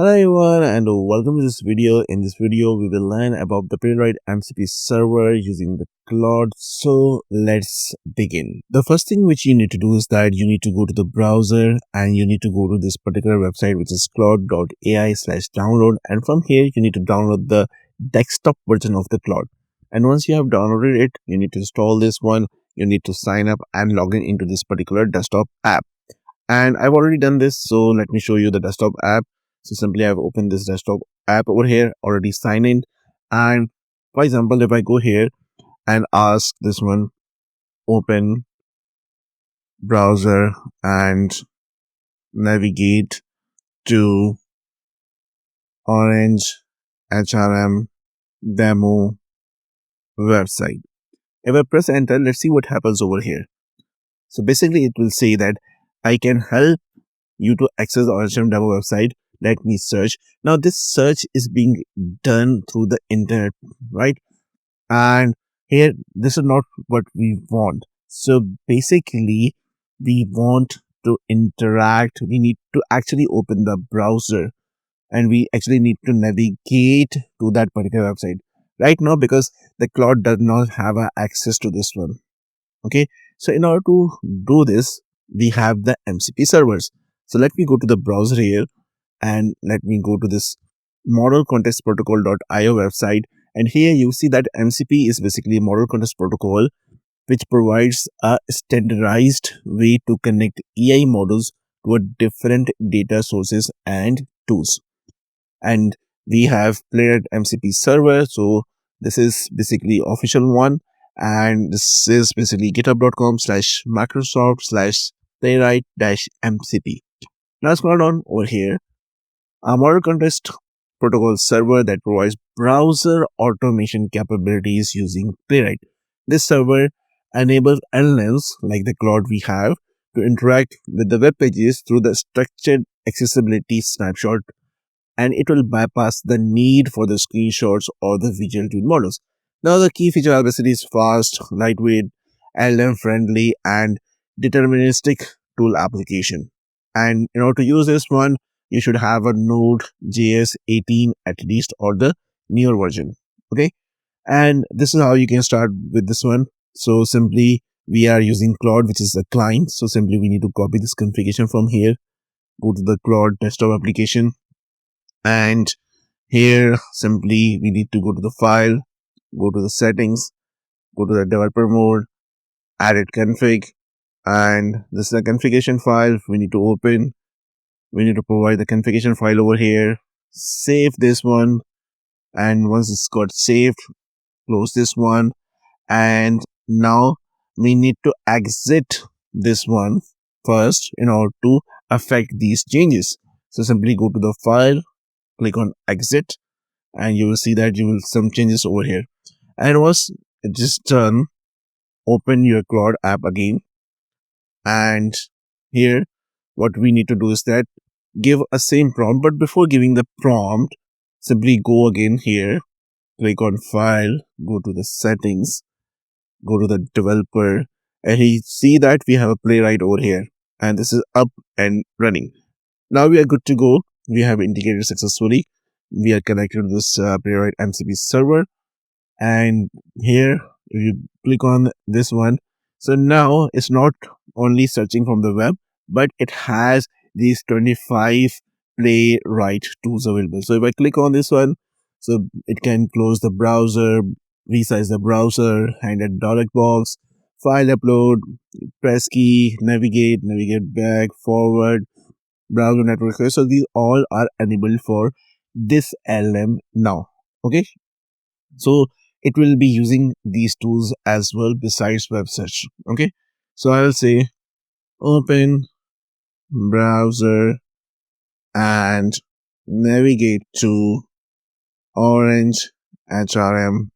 Hello everyone and welcome to this video. In this video, we will learn about the Playwright MCP server using the Claude. So let's begin. The first thing which you need to do is that you need to go to the browser and you need to go to this particular website, which is claude.ai/download. And from here, you need to download the desktop version of the Claude. And once you have downloaded it, you need to install this one. You need to sign up and log in into this particular desktop app. And I've already done this, so let me show you the desktop app. So simply I've opened this desktop app over here, already signed in. And for example, if I go here and ask this one, open browser and navigate to OrangeHRM demo website. If I press enter, let's see what happens over here. So basically it will say that I can help you to access the OrangeHRM demo website. Let me search. Now this search is being done through the internet, right? And here, this is not what we want. So basically, we want to interact. We need to actually open the browser and we actually need to navigate to that particular website right now because the Claude does not have access to this one. Okay. So in order to do this, we have the MCP servers. So let me go to the browser here. And let me go to this model context protocol.io website. And here you see that MCP is basically a model context protocol, which provides a standardized way to connect AI models to a different data sources and tools. And we have Playwright MCP server. So this is basically official one. And this is basically github.com/microsoft/playwright-mcp. Now scroll down over here. A model context protocol server that provides browser automation capabilities using Playwright. This server enables LLMs like the Claude we have to interact with the web pages through the structured accessibility snapshot, and it will bypass the need for the screenshots or the visual tune models. Now the key feature obviously is fast, lightweight, LLM friendly, and deterministic tool application. And in order to use this one, you should have a NodeJS 18 at least or the newer version. Okay. And this is how you can start with this one. So simply we are using Claude, which is a client. So simply we need to copy this configuration from here, go to the Claude desktop application. And here simply we need to go to the file, go to the settings, go to the developer mode, edit config. And this is a configuration file we need to open. We need to provide the configuration file over here, save this one, and once it's got saved, close this one. And now we need to exit this one first in order to affect these changes. So simply go to the file, click on exit, and you will see that you will some changes over here. And once it is done, open your Claude app again. And here, what we need to do is that give a same prompt, but before giving the prompt, simply go again here, click on file, go to the settings, go to the developer, and you see that we have a Playwright over here, and this is up and running. Now we are good to go. We have integrated successfully. We are connected to this Playwright MCP server, and here if you click on this one, so now it's not only searching from the web, but it has these 25 Playwright tools available. So if I click on this one, so it can close the browser, resize the browser, hide a dialog box, file upload, press key, navigate back, forward, browser network. So these all are enabled for this LM now. Okay. So it will be using these tools as well besides web search. Okay. So I will say open browser and navigate to OrangeHRM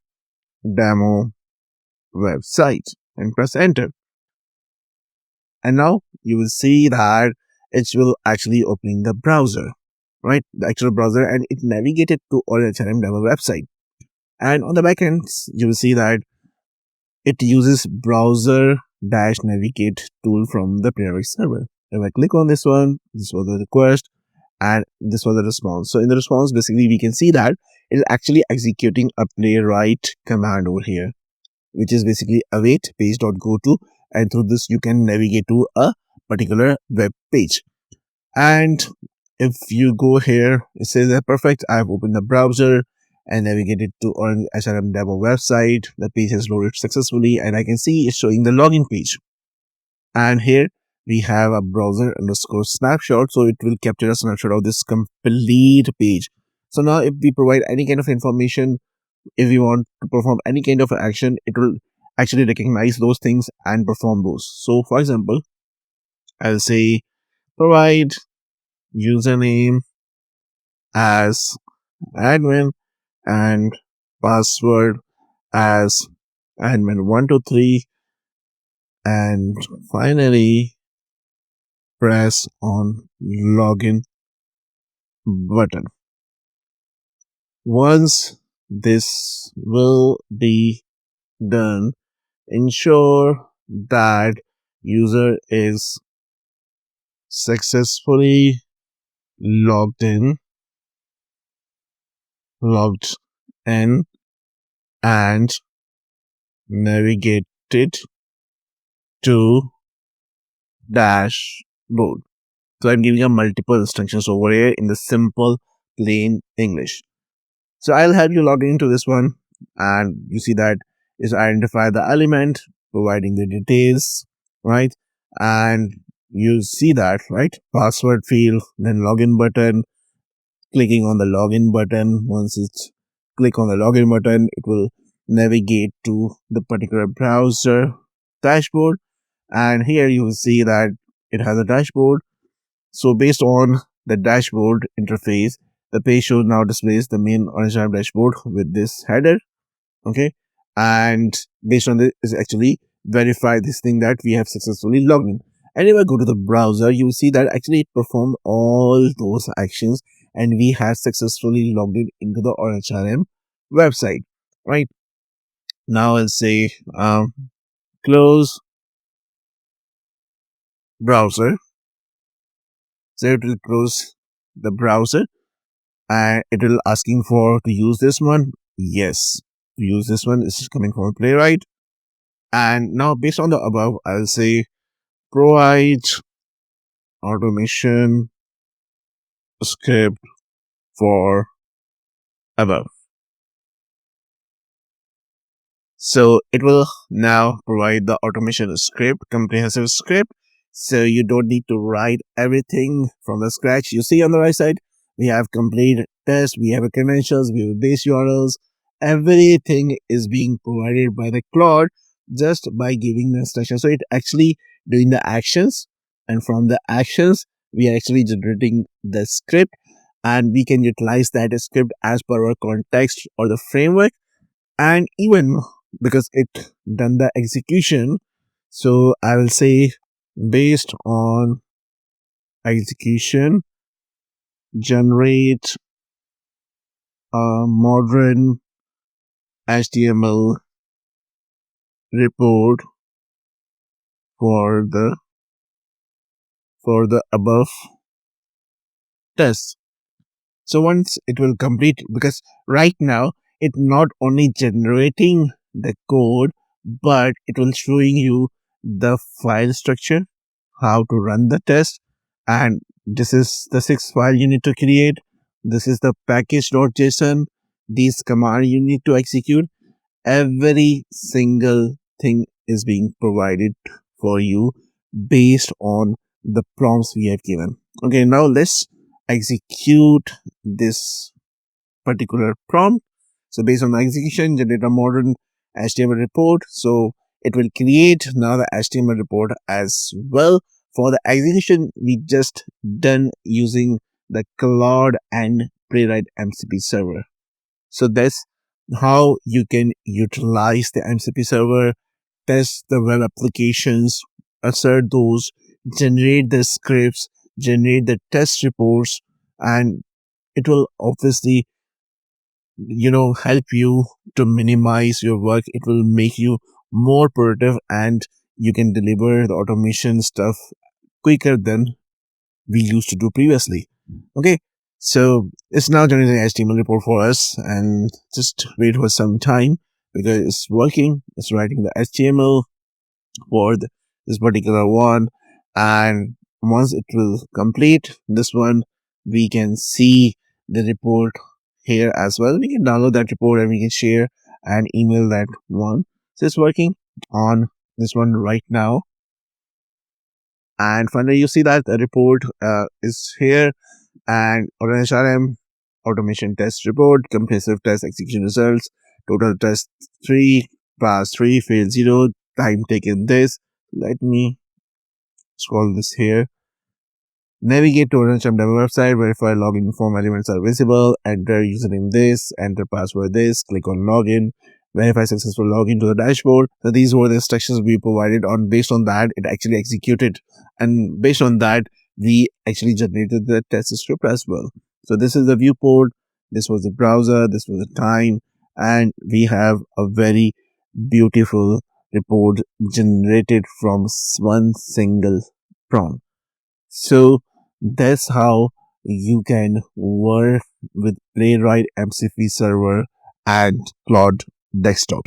demo website and press enter. And now you will see that it will actually open the browser, right? The actual browser, and it navigated to OrangeHRM demo website. And on the back end, you will see that it uses browser-navigate tool from the Playwright server. If I click on this one, this was the request, and this was the response. So in the response, basically we can see that it is actually executing a playwright command over here, which is basically await page.goto, and through this you can navigate to a particular web page. And if you go here, it says that perfect, I've opened the browser and navigated to OrangeHRM demo website. The page has loaded successfully, and I can see it's showing the login page. And here we have a browser underscore snapshot, so it will capture a snapshot of this complete page. So now if we provide any kind of information, if we want to perform any kind of action, it will actually recognize those things and perform those. So for example, I'll say provide username as admin and password as admin123, and finally press on login button. Once this will be done, ensure that user is successfully logged in and navigated to dashboard. So I'm giving a multiple instructions over here in the simple plain English. So I'll have you log into this one, and you see that is identify the element, providing the details, right? And you see that, right? Password field, then login button, clicking on the login button. Once it's click on the login button, it will navigate to the particular browser dashboard. And here you will see that it has a dashboard. So based on the dashboard interface, the page show now displays the main OrangeHRM dashboard with this header. Okay. And based on this, is actually verify this thing that we have successfully logged in. And if I go to the browser, you will see that actually it performed all those actions and we have successfully logged in into the OrangeHRM website. Right. Now I'll say close browser. So it will close the browser and it will asking for to use this one. Yes, to use this one. This is coming from Playwright. And now based on the above, I'll say provide automation script for above. So it will now provide the automation script, comprehensive script. So you don't need to write everything from the scratch. You see on the right side, we have complete test, we have a credentials, we have base URLs. Everything is being provided by the Claude just by giving the instruction. So it actually doing the actions, and from the actions, we are actually generating the script, and we can utilize that script as per our context or the framework. And even because it done the execution, so I will say based on execution generate a modern HTML report for the above test. So once it will complete, because right now it not only generating the code, but it will showing you the file structure, how to run the test, and this is the 6 file you need to create. This is the package.json. These command you need to execute. Every single thing is being provided for you based on the prompts we have given. Okay, now let's execute this particular prompt. So based on the execution, generate a modern HTML report. So it will create now the HTML report as well. For the execution, we just done using the Claude and Playwright MCP server. So that's how you can utilize the MCP server, test the web applications, assert those, generate the scripts, generate the test reports, and it will obviously help you to minimize your work. It will make you more productive, and you can deliver the automation stuff quicker than we used to do previously. Okay, so it's now generating an HTML report for us, and just wait for some time because it's working. It's writing the HTML for this particular one, and once it will complete this one, we can see the report here as well. We can download that report and we can share and email that one. So it's working on this one right now. And finally, you see that the report is here, and OrangeHRM automation test report, compressive test execution results, total test 3, pass 3, fail 0, time taken this. Let me scroll this here. Navigate to OrangeHRM demo website, verify login form elements are visible, enter username this, enter password this, click on login, verify successful login to the dashboard. So these were the instructions we provided on. Based on that, it actually executed, and based on that, we actually generated the test script as well. So this is the viewport, this was the browser, this was the time, and we have a very beautiful report generated from one single prompt. So that's how you can work with Playwright MCP Server and Claude Desktop.